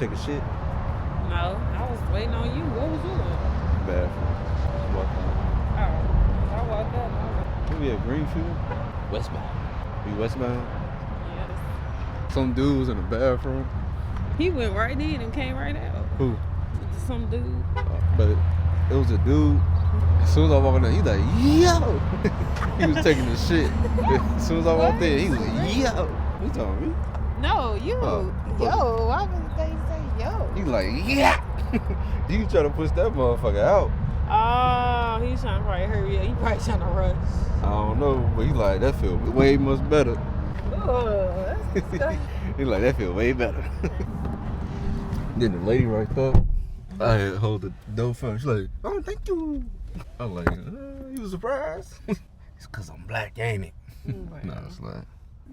take a shit? No, I was waiting on you. What was you doing? Bathroom. Just walked out. Oh, I walked up. I was like, Who we at Greenfield? Westbound. We westbound? yes. Some dude was in the bathroom. He went right in and came right out. Who? Some dude. But it was a dude. As soon as I walked in, he like, yo! He was taking the shit. As soon as I walked in, he was like, yo! Who told me? No, you. Oh, Yo, why would they say yo? He like, yeah! You trying to push that motherfucker out. Oh, he's trying to probably hurry up. He probably trying to rush. I don't know, but he like, that feel way much better. Oh, that's disgusting. He like, that feel way better. Then the lady right there, I had to hold the door for her. She's like, oh, thank you. I'm like, you was surprised? It's because I'm black, ain't it? Wow. No, it's like,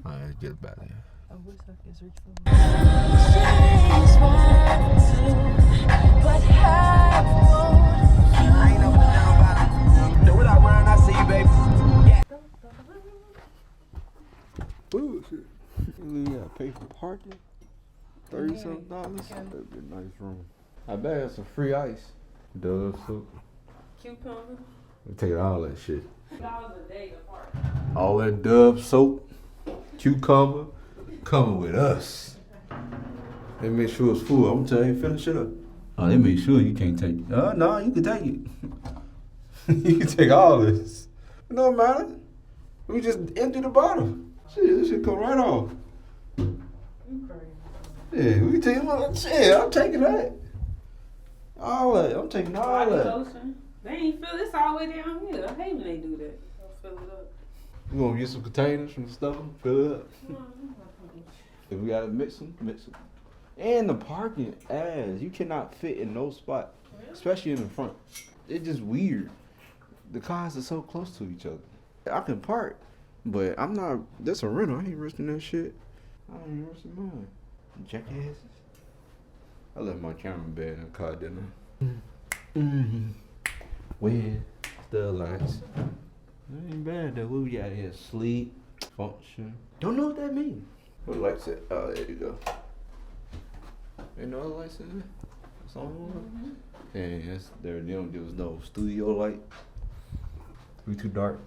all right, get it back there. I wish I could reach for I ain't no down about it. Do what I run, I see you, baby. Yeah. Bullshit. You gotta pay for parking. $30-something. That'd be a nice room. I bet it's some free ice. Dove soup. cucumber. We take all that shit. $2 a day apart. All that Dove soap, cucumber, coming with us. They make sure it's full. I'm telling you, finish it up. Oh, they make sure you can't take it. No, you can take it. You can take all this. It don't matter. We just empty the bottle. Shit, this shit come right off. You crazy. Yeah, we can take it. Shit, I'm taking that. All that. I'm taking all Body that. lotion. They ain't fill this all the way down here. I hate when they do that. They'll fill it up. We gonna get some containers from the stuff, fill it up. If we gotta mix them, mix them. And the parking ass, you cannot fit in no spot, especially in the front. It's just weird. The cars are so close to each other. I can park, but I'm not. That's a rental. I ain't risking that shit. I ain't risking mine. Jackasses. I left my camera in bed in the car, didn't I? Mm-hmm. With the lights. That ain't bad though. We got here. Sleep, function. Don't know what that means. What lights at? Oh, there you go. Ain't no other lights in there? That's all one? Yeah, that's there. There was no studio light. We too dark.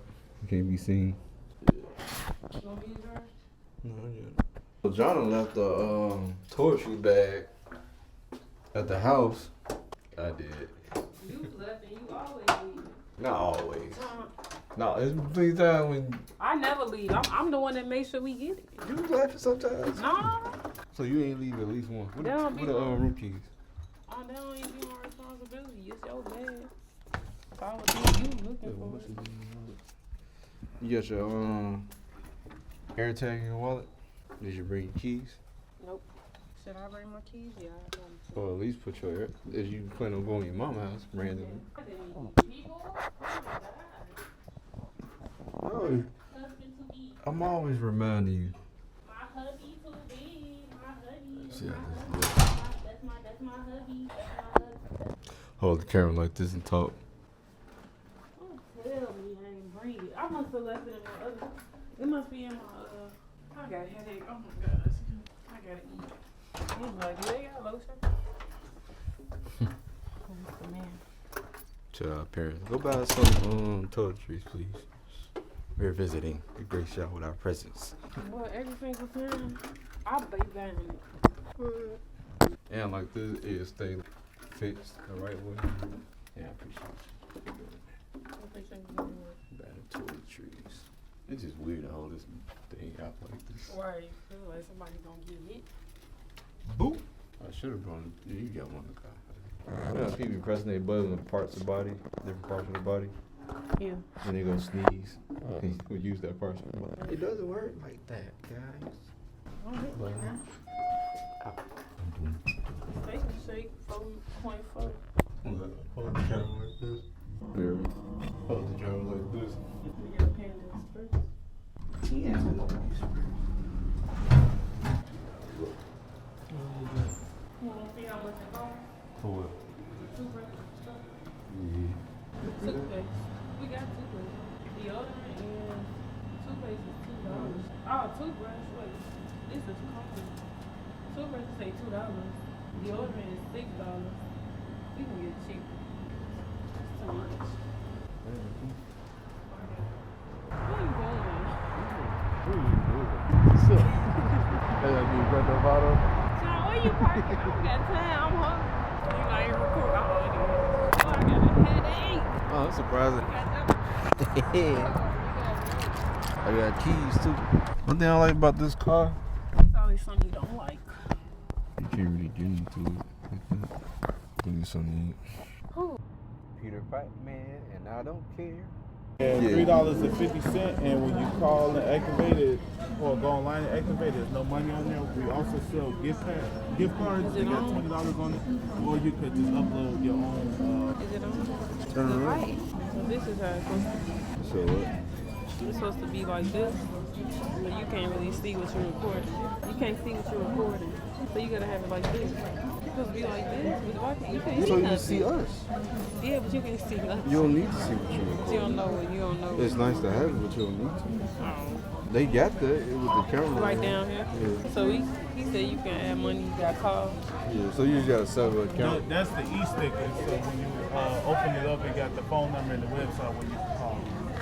You can't be seen. You gonna be there? No, yeah. So John left the toiletry bag at the house. I did. You left and you always leave. Not always. No, it's plenty of time when I never leave. I'm the one that makes sure we get it. you laughing sometimes. No. So you ain't leave at least one. What That don't be the one. room keys? Oh, that don't even be my responsibility. It's your bag. If I would be you looking for it. You got your air tag in your wallet? Did you bring your keys? Nope. Should I bring my keys? Yeah, I want to. Or at least put your air. If you plan on going to your mama's house randomly. No, I'm always reminding you. My hubby too big. My hubby. See how this That's looks. that's my hubby. That's my hubby. Hold the camera like this and talk. Don't tell me I ain't bring it. I must have left it in my other. It must be in my I got a headache. Oh my gosh. I gotta eat. He's like, do they got lotion? Who's the man? To our parents. Go buy some toiletries, please. We're visiting. We grace y'all with our presence. Well, every single time I be buying it. And like this, it stay fixed the right way. Yeah, I appreciate you. What they think you doing? Bad toiletries. It's just weird to hold this thing out like this. Right, you feel like somebody gonna get it. Boop. I should have brought it. Yeah, you got one in the car. You know, people pressing their buttons on parts of the body, different parts of the body, Yeah. and they go sneeze. We use that part. It doesn't work like that, guys. They can shake 4.4. Hold the camera like this. Here. Hold the camera like this. We got pandas first. Yeah. You wanna see how much it costs? For what? Toothbrush and stuff. Yeah. Toothpaste. We got toothpaste. Deodorant and toothpaste is $2. Oh, toothbrush. Wait. This is company. Toothbrush say $2. deodorant is $6. We can get cheaper. That's too much. Where you going? What's up? Hey, you got that bottle? John, where you parking? I don't got time. I'm hungry. You know, you record. Oh, I got a headache. Oh, that's surprising. I got keys too. One thing I like about this car, It's always something you don't like. you can't really get into it. Give me something to eat. Who? Peter Pipeman, and I don't care. And Yeah. $3.50, and when you call and activate it, or go online and activate it, there's no money on there. We also sell gift cards. They got $20 on it, or you could just upload your own. Is it on? Turn around. Right. So this is how it's supposed to be. So what? It's supposed to be like this, but you can't really see what you're recording. You can't see what you're recording, so you gotta have it like this. It's supposed to be like this. But why can't you can't So see you nothing? see us. Yeah, but you can't see nothing. You don't need to see what you You record. don't know what you don't know. It's nice to have it, but you don't need to. Oh. They got that with the camera. Right down here. Yeah. So he said you can add money. You got call. Yeah, so you just gotta set up an account. That's the e-sticker. So when you open it up, it got the phone number and the website where you can call.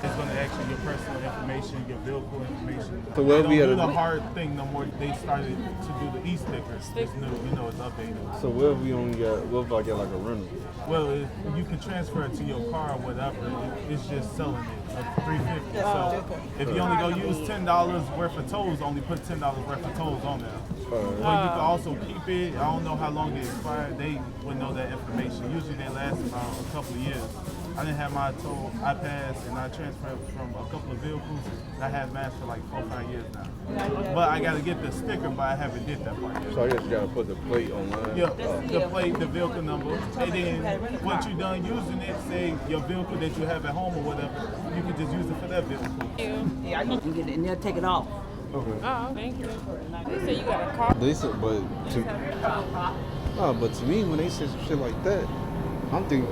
It's gonna ask you your personal information, your vehicle information. So we'll they be don't at do a- the hard thing no more. They started to do the e-stickers. It's new, it's updated. So what if we only got, what if I get like a rental? Well, you can transfer it to your car or whatever. It's just selling it at $3.50. So if you only go use $10 worth of tolls, only put $10 worth of tolls on there. Or you can also keep it. I don't know how long it expired. They would know that information. Usually they last about a couple of years. I didn't have my toll. I passed and I transferred from a couple of vehicles. I had mine for like 4 or 5 years now. But I got to get the sticker, but I haven't did that part yet. So I guess you gotta put the plate online. Yeah, the plate, the vehicle number, and then once you're done using it, say your vehicle that you have at home or whatever, you can just use it for that vehicle. Yeah, I can get it and they'll take it off. Okay. Oh, thank you. They say you got a call. They said, but to me, when they say some shit like that, I'm thinking,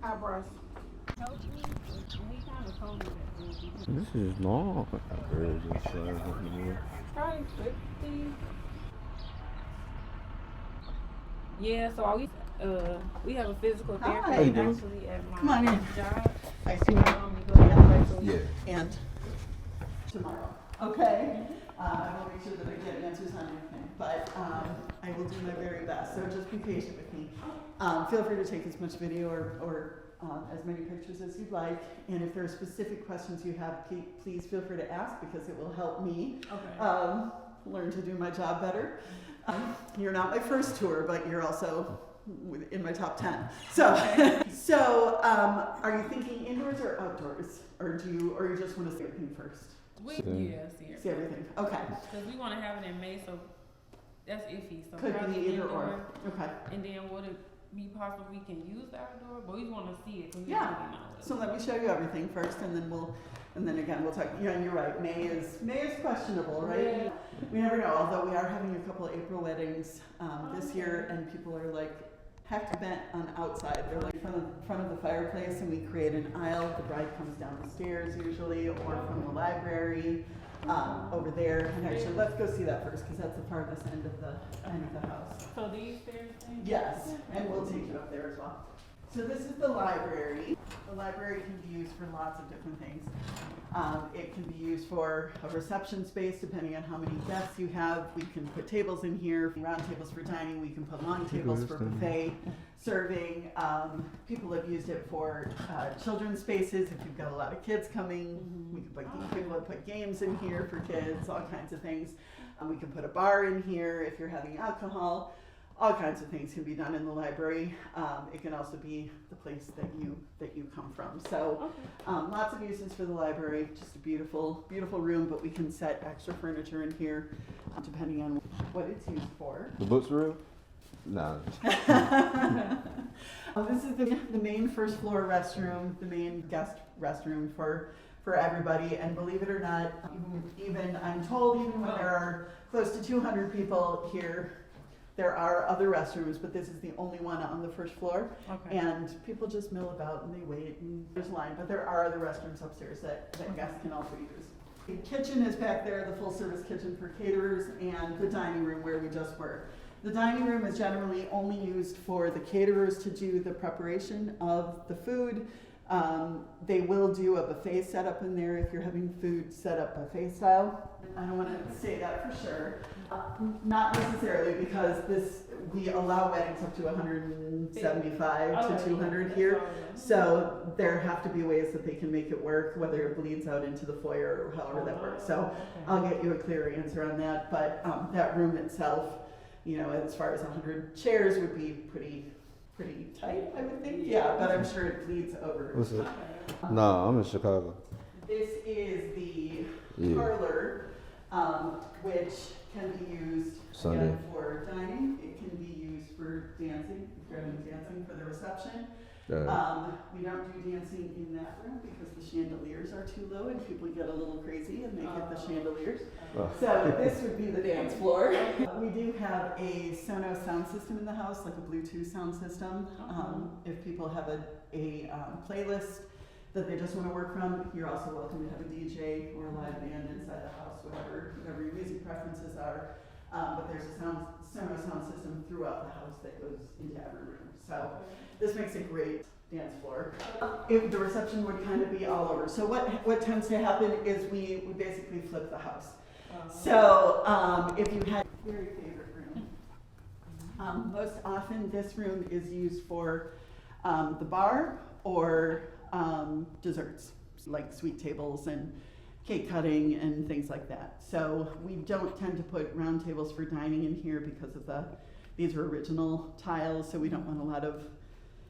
Eyebrows. this is long. Probably 50. Yeah, so we have a physical Hi. therapist How you doing? actually at my Come on in. job. I see you You go down there. Yeah. and tomorrow. Okay. I will make sure that I get answers on everything, but I will do my very best. So just be patient with me. Feel free to take as much video or as many pictures as you'd like. And if there are specific questions you have, please feel free to ask because it will help me Okay. learn to do my job better. You're not my first tour, but you're also in my top 10. So, are you thinking indoors or outdoors, or you just want to see everything first? See everything. Okay. Because we want to have it in May, so that's iffy. So Could probably be either indoor. or. Okay. And then would it be possible we can use the outdoor? But we want to see it. 'Cause we Yeah. really know it. So let me show you everything first, and then again we'll talk. Yeah, you're right. May is questionable, right? Yeah. We never know. Although we are having a couple of April weddings this year, and people are like heck bent on outside. They're like in front of the fireplace, and we create an aisle. The bride comes down the stairs usually, or from the library over there. And actually, let's go see that first because that's the farthest end of the house. So these stairs things? Yes, and we'll take you up there as well. So this is the library. The library can be used for lots of different things. It can be used for a reception space, depending on how many guests you have. We can put tables in here, round tables for dining. We can put long tables for buffet serving. People have used it for children's spaces. If you've got a lot of kids coming, we can people have put games in here for kids, all kinds of things. We can put a bar in here if you're having alcohol. All kinds of things can be done in the library. It can also be the place that you come from. So lots of uses for the library. Just a beautiful, beautiful room, but we can set extra furniture in here depending on what it's used for. The book's real? Nah. This is the main first floor restroom, the main guest restroom for everybody. And believe it or not, even I'm told even when there are close to 200 people here, there are other restrooms, but this is the only one on the first floor. Okay. And people just mill about and they wait and there's a line, but there are other restrooms upstairs that guests can also use. The kitchen is back there, the full-service kitchen for caterers, and the dining room where we just were. The dining room is generally only used for the caterers to do the preparation of the food. They will do a buffet setup in there if you're having food set up buffet style. I don't want to say that for sure. Not necessarily, because we allow weddings up to 175 to 200 here. So there have to be ways that they can make it work, whether it bleeds out into the foyer or however that works. So I'll get you a clear answer on that. But that room itself, you know, as far as 100 chairs would be pretty tight, I would think. Yeah, but I'm sure it bleeds over. What's it? Nah, I'm in Chicago. This is the Yeah. parlor, which can be used Sunday. again for dining. It can be used for dancing, if you're having dancing for the reception. We don't do dancing in that room because the chandeliers are too low and people get a little crazy and they hit the chandeliers. Oh. So this would be the dance floor. We do have a Sonos sound system in the house, like a Bluetooth sound system. If people have a playlist that they just want to work from, you're also welcome to have a DJ or a live band inside the house, whatever your music preferences are. But there's a Sonos sound system throughout the house that goes into every room. So this makes a great dance floor. If the reception would kind of be all over. So what tends to happen is we basically flip the house. So if you had a very favorite room, most often this room is used for the bar or desserts, like sweet tables and cake cutting and things like that. So we don't tend to put round tables for dining in here because of these are original tiles, so we don't want a lot of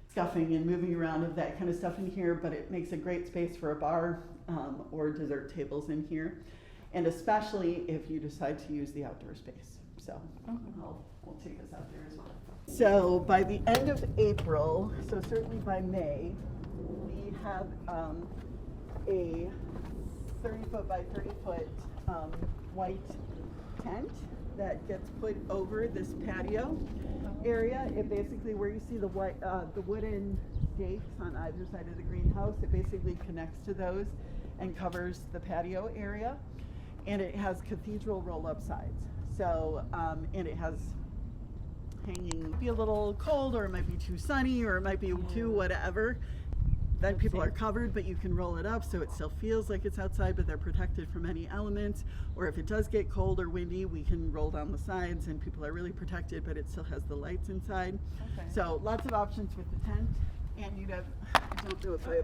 scuffing and moving around of that kind of stuff in here, but it makes a great space for a bar or dessert tables in here, and especially if you decide to use the outdoor space. So we'll take this out there as well. So by the end of April, so certainly by May, we have a 30-foot by 30-foot white tent that gets put over this patio area. It basically, where you see the wooden stakes on either side of the greenhouse, it basically connects to those and covers the patio area. And it has cathedral roll-up sides. So, and it has hanging, be a little cold, or it might be too sunny, or it might be too whatever. Then people are covered, but you can roll it up so it still feels like it's outside, but they're protected from any elements. Or if it does get cold or windy, we can roll down the sides and people are really protected, but it still has the lights inside. Okay. So lots of options with the tent. And you'd have, I don't know if I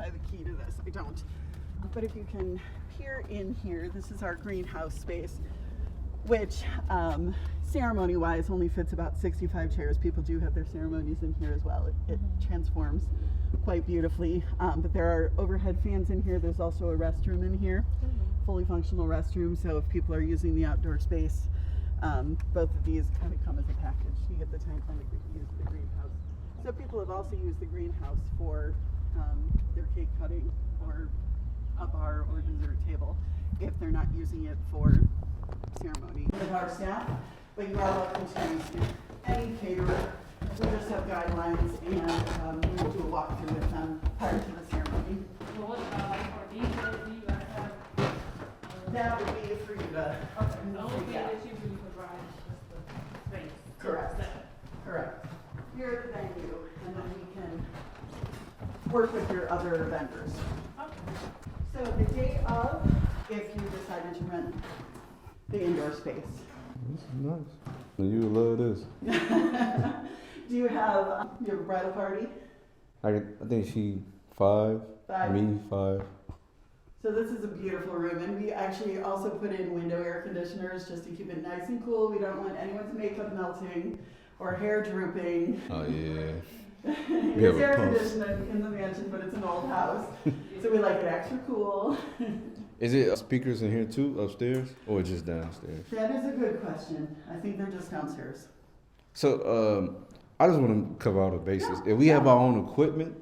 have a key to this, I don't. But if you can peer in here, this is our greenhouse space, which ceremony-wise only fits about 65 chairs. People do have their ceremonies in here as well. It transforms quite beautifully. But there are overhead fans in here. There's also a restroom in here, fully functional restroom. So if people are using the outdoor space, both of these kind of come as a package. You get the tent and use the greenhouse. So people have also used the greenhouse for their cake cutting or a bar or dessert table if they're not using it for ceremony. With our staff, but you are welcome to use any caterer. We just have guidelines and we will do a walkthrough with them prior to the ceremony. Well, what about like for DJ? Do you guys have? That would be for you to. Okay. The only thing that you really provide is just the space. Correct. Correct. You're the venue, and then we can work with your other vendors. Okay. So the day of, if you decided to rent the indoor space. This is nice. You love this. Do you have a bridal party? I think she 5, me 5. So this is a beautiful room, and we actually also put in window air conditioners just to keep it nice and cool. We don't want anyone's makeup melting or hair drooping. Oh yeah. It's air conditioning in the mansion, but it's an old house, so we like it extra cool. Is it speakers in here too, upstairs, or just downstairs? That is a good question. I think they're just downstairs. So I just want to cover all the bases. If we have our own equipment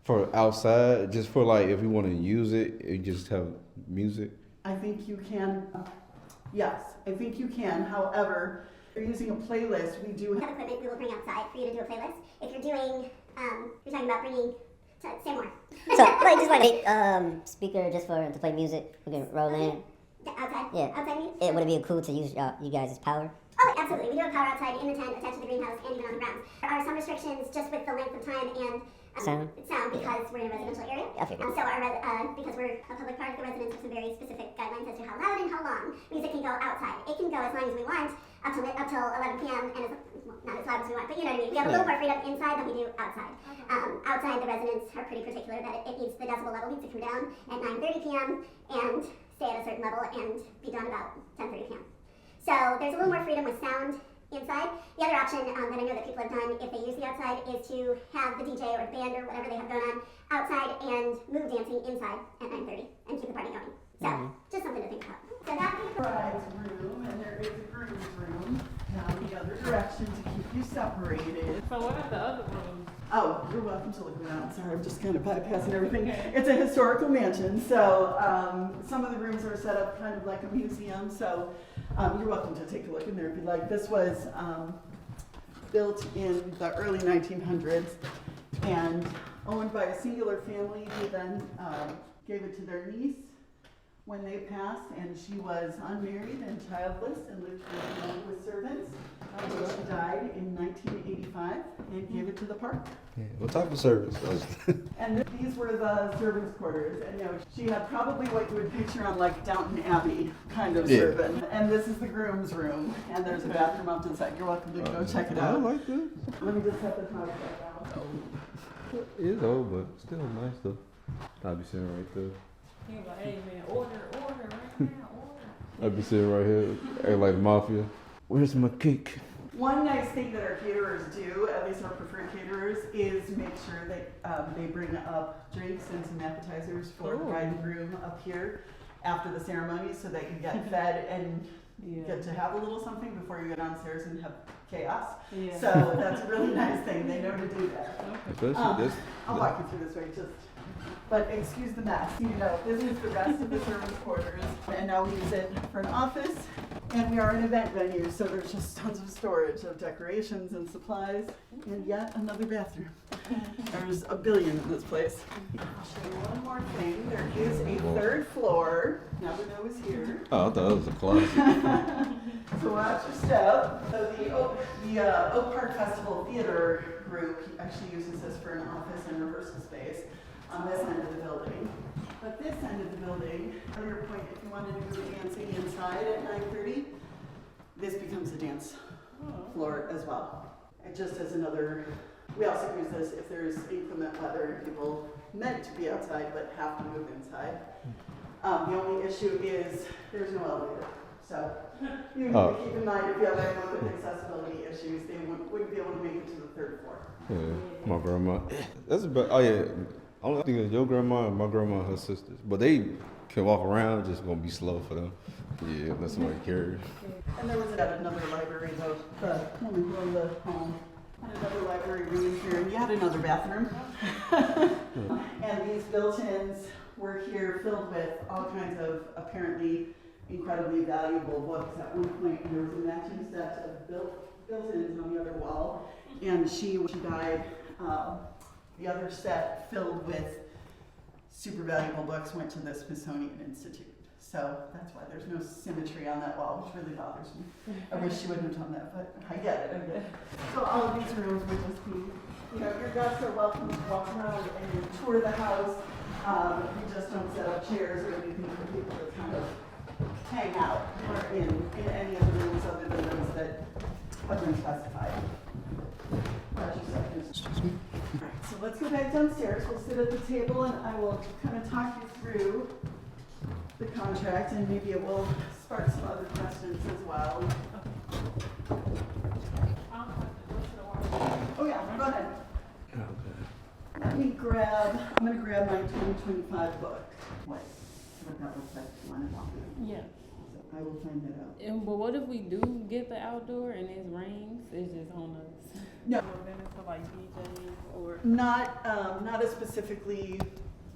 for outside, just for like if we want to use it, you just have music. I think you can. Yes, I think you can. However, if you're using a playlist, we do have equipment we will bring outside for you to do a playlist. If you're doing, you're talking about bringing say more. So, like, just like a speaker just for to play music, we can roll in. Outside? Yeah. Outside music? Would it be cool to use you guys' power? Oh, absolutely. We do have power outside in the tent, attached to the greenhouse, and even on the grounds. There are some restrictions just with the length of time and sound because we're in a residential area. I figured. So because we're a public park, the residents have some very specific guidelines as to how loud and how long music can go outside. It can go as long as we want up till 11 p.m. and not as loud as we want, but you know what I mean. We have a little more freedom inside than we do outside. Outside, the residents are pretty particular that it needs the decibel level needs to come down at 9:30 p.m. and stay at a certain level and be done about 10:30 p.m. So there's a little more freedom with sound inside. The other option that I know that people have done if they use the outside is to have the DJ or the band or whatever they have going on outside and move dancing inside at 9:30 and keep the party going. So just something to think about. So that would be the Bride's room, and there is a groom's room down the other direction to keep you separated. So what are the other rooms? Oh, you're welcome to look around. Sorry, I'm just kind of bypassing everything. It's a historical mansion, so some of the rooms are set up kind of like a museum, so you're welcome to take a look in there if you'd like. This was built in the early 1900s and owned by a singular family who then gave it to their niece when they passed, and she was unmarried and childless and lived with servants until she died in 1985 and gave it to the park. Yeah. What type of service? And these were the servants' quarters, and she had probably what you would picture on like Downton Abbey kind of servant. And this is the groom's room, and there's a bathroom up to the side. You're welcome to go check it out. I like that. Let me just set the top back down. It is old, but still nice though. I'll be sitting right there. He was like, hey man, order right now, order. I'll be sitting right here, acting like the mafia. Where's my cake? One nice thing that our caterers do, at least our preferred caterers, is make sure that they bring up drinks and some appetizers for the bride and groom up here after the ceremony so that you get fed and get to have a little something before you go downstairs and have chaos. Yeah. So that's a really nice thing. They know to do that. Especially this. I'll walk you through this way, but excuse the mess. You know, this is the rest of the servants' quarters, and now we use it for an office. And we are an event venue, so there's just tons of storage of decorations and supplies, and yet another bathroom. There's a billion in this place. I'll show you one more thing. There is a third floor. Never know who's here. Oh, I thought it was a closet. So watch your step. So the Oak Park Festival Theater group actually uses this for an office and rehearsal space on this end of the building. But this end of the building, on your point, if you wanted to do dancing inside at 9:30, this becomes a dance floor as well. And just as another, we also use this if there's inclement weather and people meant to be outside but have to move inside. The only issue is there's no elevator. So you need to keep in mind if you have anyone with accessibility issues, they wouldn't be able to make it to the third floor. Yeah, my grandma. That's about. Oh yeah. Only thing is your grandma and my grandma and her sisters, but they can walk around. Just gonna be slow for them. Yeah, unless somebody carries. And there was another library though. The woman who owned the home had another library room here, and you had another bathroom. And these built-ins were here filled with all kinds of apparently incredibly valuable books. At one point, there was a matching set of built-ins on the other wall, and she died. The other set filled with super valuable books went to the Smithsonian Institute. So that's why there's no symmetry on that wall, which really bothers me. I wish she wouldn't have done that, but I get it. So all of these rooms would just be, your guests are welcome to walk around and tour the house. We just don't set up chairs or anything for people to kind of hang out or in any of the rooms other than those that have been specified. Excuse me. Alright, so let's go back downstairs. We'll sit at the table and I will kind of talk you through the contract and maybe it will spark some other questions as well. Oh yeah, go ahead. Okay. I'm gonna grab my 2025 book. What that looks like on it. Yeah. I will find that out. But what if we do get the outdoor and it rains? It's just on us. No. For like DJs or Not a specifically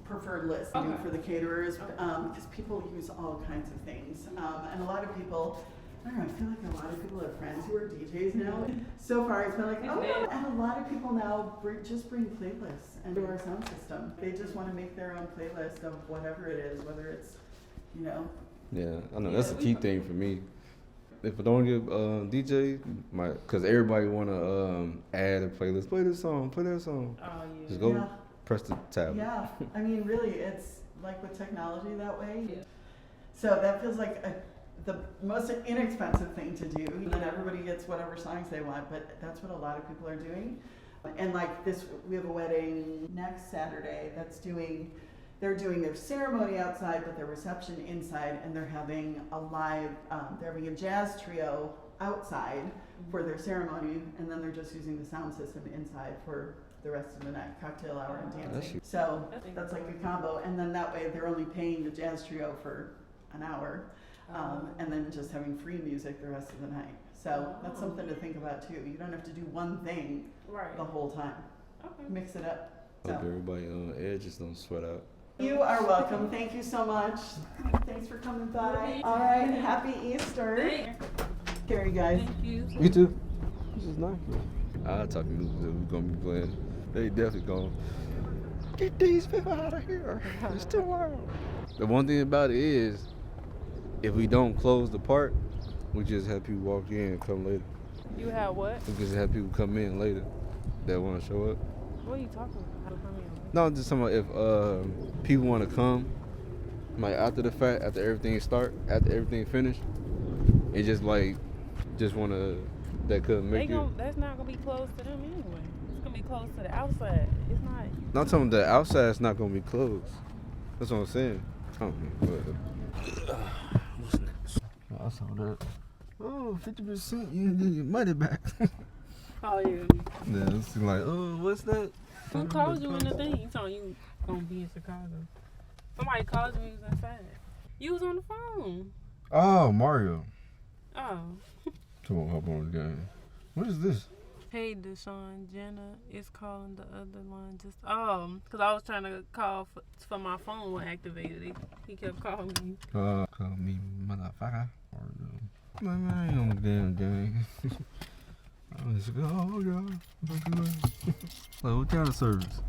preferred list for the caterers, because people use all kinds of things. And a lot of people I don't know, I feel like a lot of people have friends who are DJs now. So far it's been like, oh no, and a lot of people now just bring playlists and do our sound system. They just want to make their own playlist of whatever it is, whether it's, you know. Yeah, I know that's a key thing for me. If I don't get DJ, cause everybody wanna add a playlist. Play this song, play that song. Oh yeah. Just go Yeah. press the tab. Yeah, I mean, really, it's like with technology that way. Yeah. So that feels like the most inexpensive thing to do. And then everybody gets whatever songs they want, but that's what a lot of people are doing. And like this, we have a wedding next Saturday they're doing their ceremony outside, but their reception inside, and they're having a live, they're having a jazz trio outside for their ceremony, and then they're just using the sound system inside for the rest of the night, cocktail hour and dancing. So that's like a combo, and then that way they're only paying the jazz trio for an hour, and then just having free music the rest of the night. So that's something to think about too. You don't have to do one thing Right. the whole time. Okay. Mix it up. Hope So. everybody on edge just don't sweat out. You are welcome. Thank you so much. Thanks for coming by. All right. Happy Easter. Here, you guys. Thank you. You too. This is nice. I'll talk to music that we're gonna be playing. They definitely gonna get these people out of here. It's too loud. The one thing about it is, if we don't close the park, we just have people walk in and come later. You have what? We just have people come in later that want to show up. What are you talking about? No, I'm just talking about if people want to come, like after the fact, after everything finish, and just want to, that couldn't make it. That's not gonna be close to them anyway. It's gonna be close to the outside. It's not. Not talking about the outside's not gonna be closed. That's what I'm saying. What's next? I saw that. Oh, 50%, you get your money back. Oh yeah. Yeah, it's like, oh, what's that? Who called you in the thing? You told you gonna be in Chicago. Somebody called you when you was inside. You was on the phone. Oh, Mario. Oh. Come on, hop on the game. What is this? Hey, Deshaun, Jenna is calling the other line. Cause I was trying to call for my phone when activated. He kept calling me. Call me motherfucker. Man, I ain't on the damn game. Let's go, y'all. Like, what kind of service?